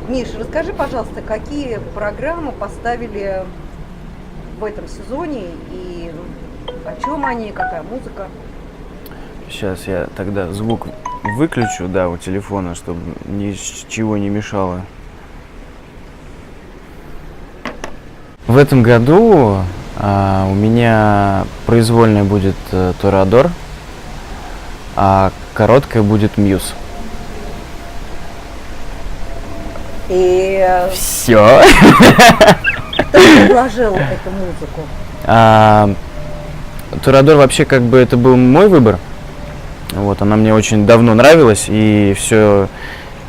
Миш, расскажи, пожалуйста, какие программы поставили в этом сезоне и о чем они, какая музыка? Сейчас я тогда звук выключу, да, у телефона, чтобы ничего не мешало. В этом году у меня произвольная будет Торадор, а короткая будет Мьюз. И Все. кто предложил эту музыку? Торадор вообще как бы это был мой выбор. Вот, она мне очень давно нравилась, и все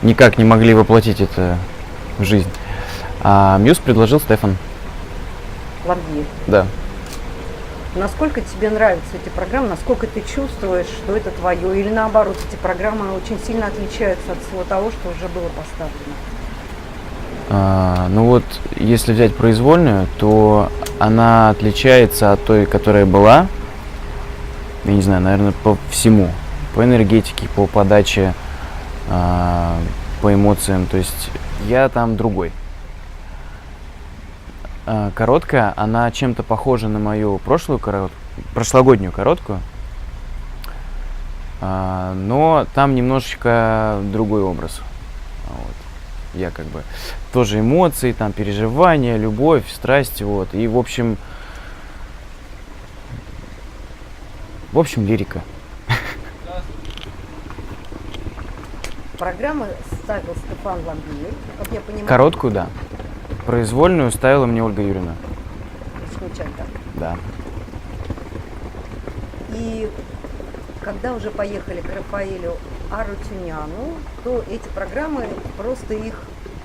никак не могли воплотить это в жизнь. А Мьюз предложил Стефан. Ламбье. Да. Насколько тебе нравятся эти программы, насколько ты чувствуешь, что это твое, или наоборот, эти программы очень сильно отличаются от всего того, что уже было поставлено? Ну вот, если взять произвольную, то она отличается от той, которая была, я не знаю, наверное, по всему. По энергетике, по подаче, по эмоциям. То есть я там другой. Короткая, она чем-то похожа на мою прошлогоднюю короткую, но там немножечко другой образ. Вот. Я как бы тоже эмоции, там переживания, любовь, страсть, вот. И в общем лирика. Программы ставил Стефан Ламбье, как я понимаю. Короткую, да. Произвольную ставила мне Ольга Юрьевна. Случайно. Да. И когда уже поехали к Рафаэлю Арутюняну, то эти программы просто их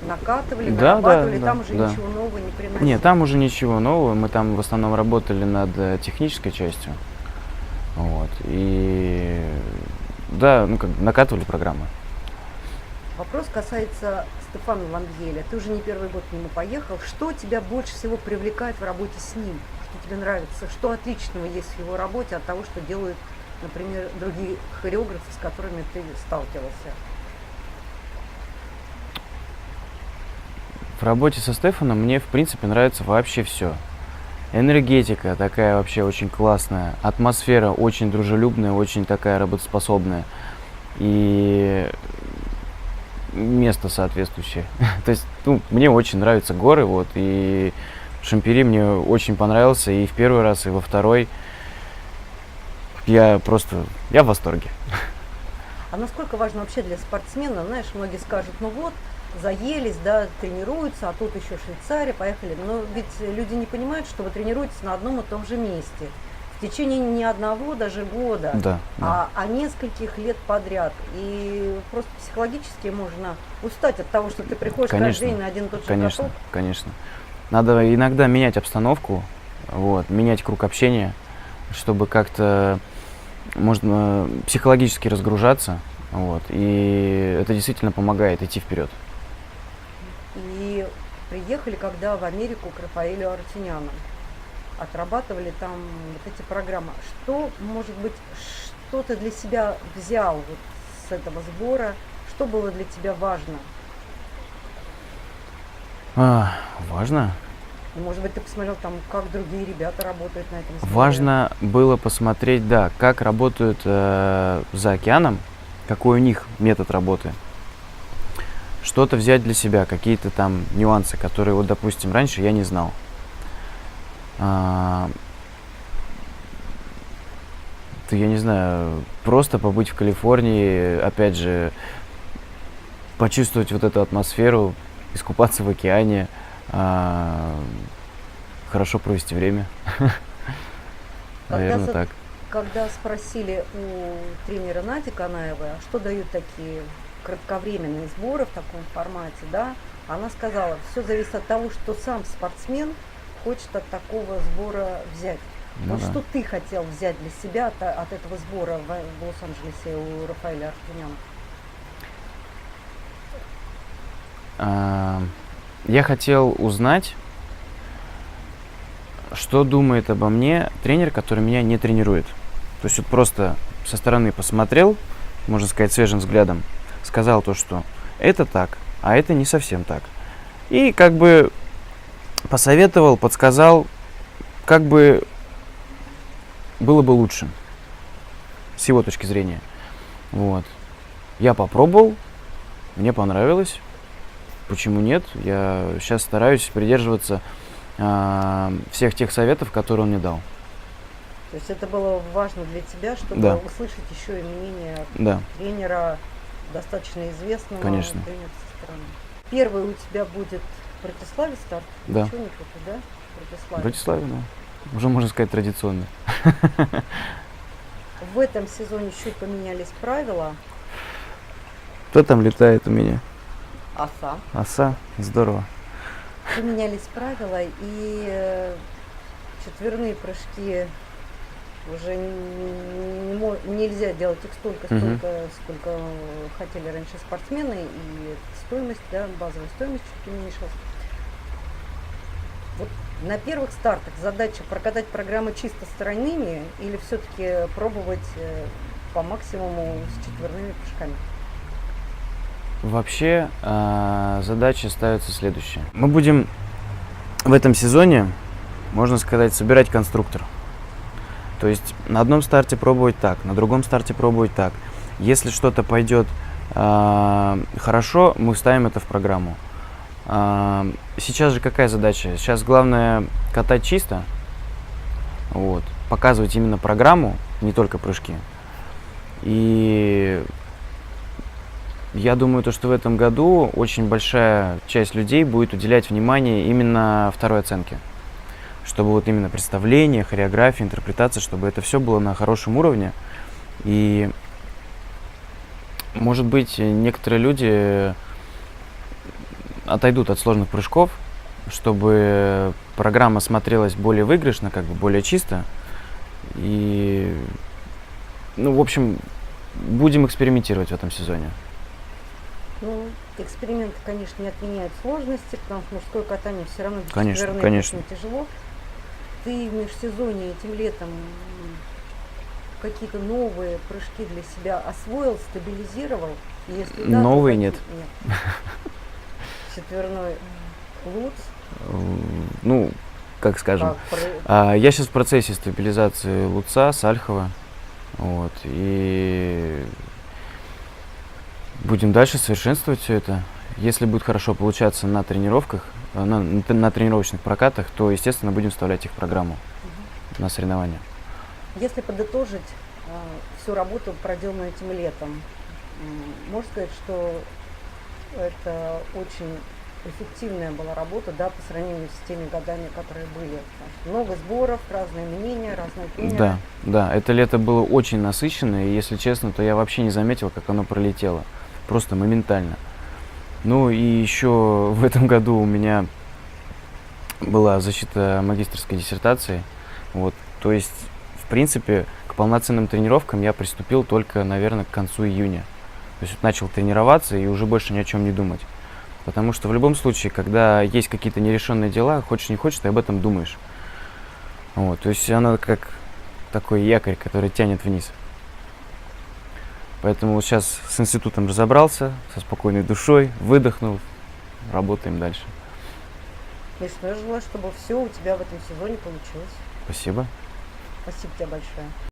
накатывали, Да, нарабатывали, да, там да, уже да. ничего нового не приносили. Нет, там уже ничего нового. Мы там в основном работали над технической частью. Вот. И да, ну как накатывали программы. Вопрос касается Стефана Ламбьеля. Ты уже не первый год к нему поехал. Что тебя больше всего привлекает в работе с ним? Что тебе нравится? Что отличного есть в его работе от того, что делают, например, другие хореографы, с которыми ты сталкивался? В работе со Стефаном мне, в принципе, нравится вообще все. Энергетика такая вообще очень классная, атмосфера очень дружелюбная, очень такая работоспособная. И место соответствующее. То есть, ну, мне очень нравятся горы, вот, и Шампири мне очень понравился и в первый раз, и во второй. Я в восторге. А насколько важно вообще для спортсмена, знаешь, многие скажут, ну вот, заелись, да, тренируются, а тут еще Швейцария, поехали. Но ведь люди не понимают, что вы тренируетесь на одном и том же месте. В течение не одного даже года, Да, да. а нескольких лет подряд. И просто психологически можно устать от того, что ты приходишь Конечно, каждый день на один и тот же Конечно, каток. конечно. Надо иногда менять обстановку, вот, менять круг общения, чтобы как-то можно психологически разгружаться, вот, и это действительно помогает идти вперед. И приехали, когда в Америку к Рафаэлю Арутюняну. Отрабатывали там вот эти программы. Что, может быть, что ты для себя взял вот с этого сбора? Что было для тебя важно? Важно? Может быть, ты посмотрел там, как другие ребята работают на этом сборе? Важно было посмотреть, да, как работают за океаном, какой у них метод работы. Что-то взять для себя, какие-то там нюансы, которые, вот, допустим, раньше я не знал. Я не знаю, просто побыть в Калифорнии, опять же, почувствовать вот эту атмосферу, искупаться в океане, хорошо провести время. Наверное, так. Когда спросили у тренера Нади Канаевой, а что дают такие кратковременные сборы в таком формате, да, она сказала, все зависит от того, что сам спортсмен хочет от такого сбора взять. Ну, вот да. что ты хотел взять для себя от этого сбора в Лос-Анджелесе у Рафаэля Арутюняна? Я хотел узнать, что думает обо мне тренер, который меня не тренирует. То есть вот просто со стороны посмотрел, можно сказать, свежим взглядом, сказал то, что это так, а это не совсем так. И как бы посоветовал, подсказал, как бы было бы лучше с его точки зрения. Вот. Я попробовал, мне понравилось. Почему нет? Я сейчас стараюсь придерживаться всех тех советов, которые он мне дал. То есть это было важно для тебя, чтобы Да. услышать еще и мнение Да, тренера, достаточно известного Конечно. тренера со стороны. Первый у тебя будет в Братиславе старт? Да. Ничего не путаю, да? В Братиславе. Братиславе, да. Уже, можно сказать, традиционно. В этом сезоне чуть поменялись правила. Кто там летает у меня? Оса. Оса. Здорово. Поменялись правила, и четверные прыжки уже нельзя делать их столько, Мгм. сколько хотели раньше спортсмены, и стоимость, да, базовая стоимость чуть уменьшилась. Вот на первых стартах задача прокатать программы чисто сторонними или все-таки пробовать по максимуму с четверными прыжками? Вообще задача ставится следующая. Мы будем в этом сезоне, можно сказать, собирать конструктор. То есть на одном старте пробовать так, на другом старте пробовать так. Если что-то пойдет хорошо, мы вставим это в программу. Сейчас же какая задача? Сейчас главное катать чисто, вот, показывать именно программу, не только прыжки. И я думаю, то, что в этом году очень большая часть людей будет уделять внимание именно второй оценке. Чтобы вот именно представление, хореография, интерпретация, чтобы это все было на хорошем уровне. И, может быть, некоторые люди отойдут от сложных прыжков, чтобы программа смотрелась более выигрышно, как бы более чисто. И, ну, в общем, будем экспериментировать в этом сезоне. Ну, эксперименты, конечно, не отменяют сложности, потому что мужское катание все равно без Конечно, четверных конечно. очень тяжело. Ты в межсезонье этим летом какие-то новые прыжки для себя освоил, стабилизировал? И если да, то Новые какие? нет. Нет. Четверной луц, Ну, как скажем, как я сейчас в процессе стабилизации Луца, Сальхова, вот, и будем дальше совершенствовать все это. Если будет хорошо получаться на тренировках, на тренировочных прокатах, то, естественно, будем вставлять их в программу на соревнования. Если подытожить всю работу, проделанную этим летом, можно сказать, что это очень эффективная была работа, да, по сравнению с теми годами, которые были. Потому что много сборов, разные мнения, разные тренеры. Да, да, это лето было очень насыщенное, и, если честно, то я вообще не заметил, как оно пролетело. Просто моментально. Ну и еще в этом году у меня была защита магистерской диссертации. Вот, то есть, в принципе, к полноценным тренировкам я приступил только, наверное, к концу июня. То есть вот начал тренироваться и уже больше ни о чем не думать. Потому что в любом случае, когда есть какие-то нерешенные дела, хочешь не хочешь, ты об этом думаешь. Вот, то есть оно как такой якорь, который тянет вниз. Поэтому вот сейчас с институтом разобрался, со спокойной душой, выдохнул, работаем дальше. Миш, ну я желаю, чтобы все у тебя в этом сезоне получилось. Спасибо. Спасибо тебе большое.